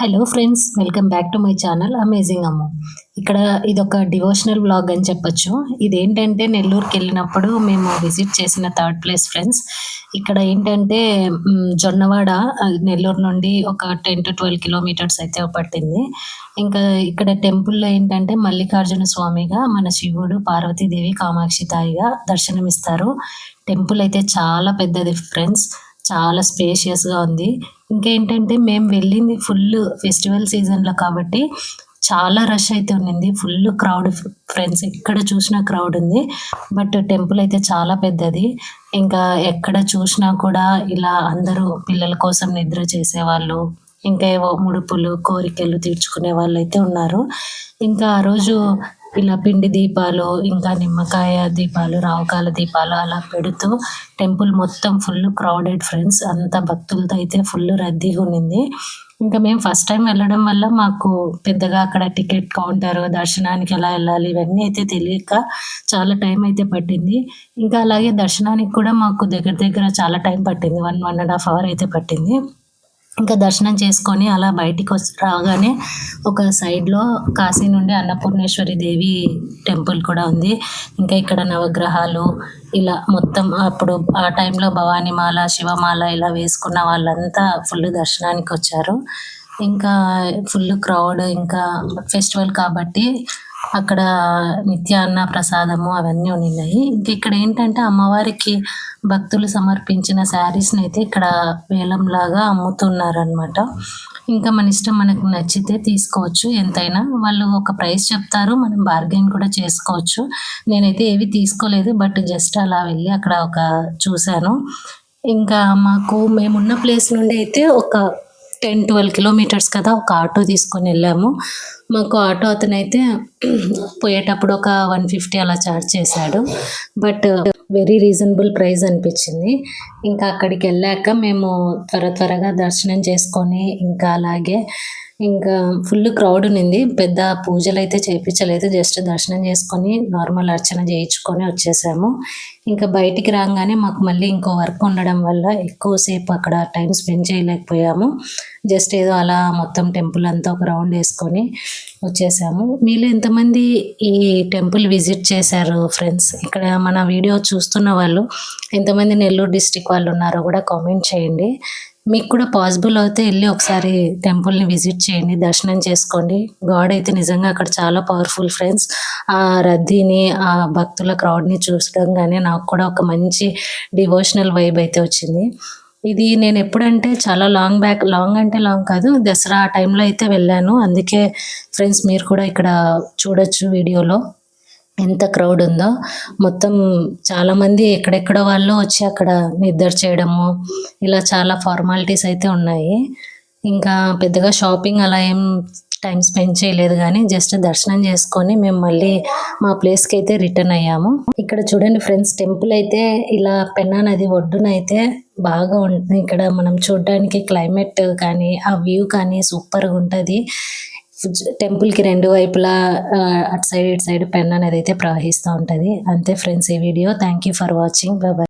Hello friends, welcome back to my channel amazing Ammu. ఇక్కడ ఇదొక devotional vlog అని చెప్పొచ్చు. ఇదేంటంటే నెల్లూరుకి వెళ్ళినప్పుడు మేము విజిట్ చేసిన థర్డ్ ప్లేస్ ఫ్రెండ్స్. ఇక్కడ ఏంటంటే జొన్నవాడ నెల్లూరు నుండి ఒక 10 to 12 కిలోమీటర్స్ అయితే పట్టింది. ఇంకా ఇక్కడ టెంపుల్లో ఏంటంటే మల్లికార్జున స్వామిగా మన శివుడు, పార్వతీదేవి, కామాక్షి తాయిగా దర్శనమిస్తారు. టెంపుల్ అయితే చాలా పెద్దది ఫ్రెండ్స్, చాలా స్పేషియస్గా ఉంది. ఇంకేంటంటే మేము వెళ్ళింది ఫుల్ ఫెస్టివల్ సీజన్లో కాబట్టి చాలా రష్ అయితే ఉండింది. ఫుల్ క్రౌడ్ ఫ్రెండ్స్, ఎక్కడ చూసినా క్రౌడ్ ఉంది. బట్ టెంపుల్ అయితే చాలా పెద్దది. ఇంకా ఎక్కడ చూసినా కూడా ఇలా అందరూ పిల్లల కోసం నిద్ర చేసేవాళ్ళు, ఇంకా ఏవో ముడుపులు కోరికలు తీర్చుకునే వాళ్ళు అయితే ఉన్నారు. ఇంకా ఆ రోజు ఇలా పిండి దీపాలు, ఇంకా నిమ్మకాయ దీపాలు, రావుకాల దీపాలు అలా పెడుతూ టెంపుల్ మొత్తం ఫుల్ క్రౌడెడ్ ఫ్రెండ్స్. అంత భక్తులతో అయితే ఫుల్ రద్దీగా ఉన్నింది. ఇంకా మేము ఫస్ట్ టైం వెళ్ళడం వల్ల మాకు పెద్దగా అక్కడ టికెట్ కౌంటర్, దర్శనానికి ఎలా వెళ్ళాలి ఇవన్నీ అయితే తెలియక చాలా టైం అయితే పట్టింది. ఇంకా అలాగే దర్శనానికి కూడా మాకు దగ్గర దగ్గర చాలా టైం పట్టింది, 1.5 hour అయితే పట్టింది. ఇంకా దర్శనం చేసుకొని అలా బయటికి రాగానే ఒక సైడ్లో కాశీ నుండి అన్నపూర్ణేశ్వరి దేవి టెంపుల్ కూడా ఉంది. ఇంకా ఇక్కడ నవగ్రహాలు ఇలా మొత్తం అప్పుడు ఆ టైంలో భవానీమాల, శివమాల ఇలా వేసుకున్న వాళ్ళంతా ఫుల్ దర్శనానికి వచ్చారు. ఇంకా ఫుల్ క్రౌడ్, ఇంకా ఫెస్టివల్ కాబట్టి అక్కడ నిత్య అన్న ప్రసాదము అవన్నీ ఉన్నాయి. ఇంక ఇక్కడ ఏంటంటే అమ్మవారికి భక్తులు సమర్పించిన శారీస్ని అయితే ఇక్కడ వేలంలాగా అమ్ముతున్నారనమాట. ఇంకా మన ఇష్టం, మనకు నచ్చితే తీసుకోవచ్చు. ఎంతైనా వాళ్ళు ఒక ప్రైస్ చెప్తారు, మనం బార్గెన్ కూడా చేసుకోవచ్చు. నేనైతే ఏవి తీసుకోలేదు, బట్ జస్ట్ అలా వెళ్ళి అక్కడ ఒక చూశాను. ఇంకా మాకు మేమున్న ప్లేస్ నుండి అయితే ఒక 10-12 కిలోమీటర్స్ కదా, ఒక ఆటో తీసుకొని వెళ్ళాము. మాకు ఆటో అతనైతే పోయేటప్పుడు ఒక 150 అలా ఛార్జ్ చేశాడు. బట్ వెరీ రీజనబుల్ ప్రైస్ అనిపించింది. ఇంకా అక్కడికి వెళ్ళాక మేము త్వరగా దర్శనం చేసుకొని ఇంకా అలాగే ఇంకా ఫుల్ క్రౌడ్ ఉన్నింది. పెద్ద పూజలు అయితే చేయించలేదు, జస్ట్ దర్శనం చేసుకొని నార్మల్ అర్చన చేయించుకొని వచ్చేసాము. ఇంకా బయటికి రాగానే మాకు మళ్ళీ ఇంకో వర్క్ ఉండడం వల్ల ఎక్కువసేపు అక్కడ టైం స్పెండ్ చేయలేకపోయాము. జస్ట్ ఏదో అలా మొత్తం టెంపుల్ అంతా ఒక రౌండ్ వేసుకొని వచ్చేసాము. మీలో ఎంతమంది ఈ టెంపుల్ విజిట్ చేశారు ఫ్రెండ్స్? ఇక్కడ మన వీడియో చూస్తున్న వాళ్ళు ఎంతమంది నెల్లూరు డిస్ట్రిక్ట్ వాళ్ళు ఉన్నారో కూడా కామెంట్ చేయండి. మీకు కూడా పాసిబుల్ అయితే వెళ్ళి ఒకసారి టెంపుల్ని విజిట్ చేయండి, దర్శనం చేసుకోండి. గాడ్ అయితే నిజంగా అక్కడ చాలా పవర్ఫుల్ ఫ్రెండ్స్. ఆ రద్దీని, ఆ భక్తుల క్రౌడ్ని చూసడంగానే నాకు కూడా ఒక మంచి డివోషనల్ వైబ్ అయితే వచ్చింది. ఇది నేను ఎప్పుడంటే చాలా లాంగ్ అంటే లాంగ్ కాదు, దసరా ఆ టైంలో అయితే వెళ్ళాను. అందుకే ఫ్రెండ్స్ మీరు కూడా ఇక్కడ చూడొచ్చు వీడియోలో ఎంత క్రౌడ్ ఉందో. మొత్తం చాలామంది ఎక్కడెక్కడో వాళ్ళు వచ్చి అక్కడ నిద్ర చేయడము, ఇలా చాలా ఫార్మాలిటీస్ అయితే ఉన్నాయి. ఇంకా పెద్దగా షాపింగ్ అలా ఏం టైం స్పెండ్ చేయలేదు, కానీ జస్ట్ దర్శనం చేసుకొని మేము మళ్ళీ మా ప్లేస్కి అయితే రిటర్న్ అయ్యాము. ఇక్కడ చూడండి ఫ్రెండ్స్, టెంపుల్ అయితే ఇలా పెన్నా నది ఒడ్డున అయితే బాగా ఉంటుంది. ఇక్కడ మనం చూడడానికి క్లైమేట్ కానీ ఆ వ్యూ కానీ సూపర్గా ఉంటుంది. టెంపుల్కి రెండు వైపులా అటు సైడ్ ఇటు సైడ్ పెన్నా నది అయితే ప్రవహిస్తూ ఉంటుంది. అంతే ఫ్రెండ్స్ ఈ video. Thank you for watching. Bye.